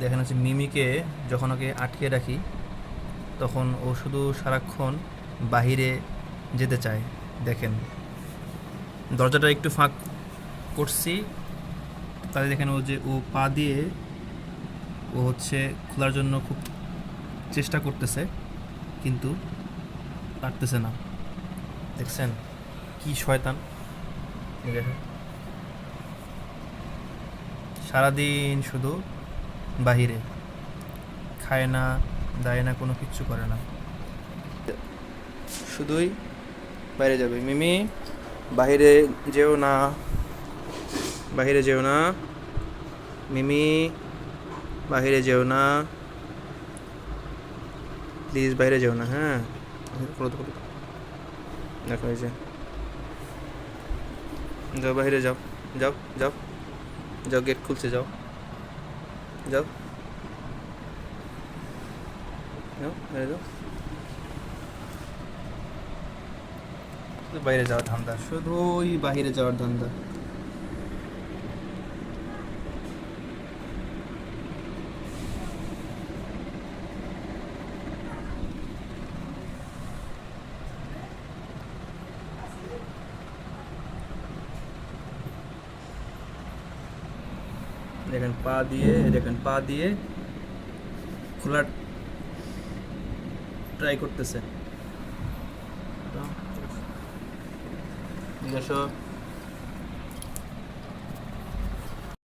দেখেন হচ্ছে মিমিকে যখন ওকে আটকে রাখি তখন ও শুধু সারাক্ষণ বাহিরে যেতে চায়। দেখেন দরজাটা একটু ফাঁক করছি, তাহলে দেখেন ও যে ও পা দিয়ে ও হচ্ছে খোলার জন্য খুব চেষ্টা করতেছে, কিন্তু পারতেছে না। দেখছেন কি শয়তান! দেখেন সারাদিন শুধু বাহিরে, খায় না, দায় না, কোনো কিচ্ছু করে না, শুধুই বাইরে যাবে। মিমি বাহিরে যেও না, বাহিরে যেও না, মিমি বাহিরে যেও না, প্লিজ বাইরে যেও না। হ্যাঁ, খোলো তো, খোলো তো। দেখো এই যে, যাও বাইরে যাও, যাও যাও যাও, গেট খুলছে, যাও যাও যাও, বাইরে যাও। শুধু বাইরে যাওয়ার ধান্দা, শুধুই বাইরে যাওয়ার ধান্দা। দেখেন পা দিয়ে, দেখেন পা দিয়ে খোলার ট্রাই করতেছে। এদিকে আসো।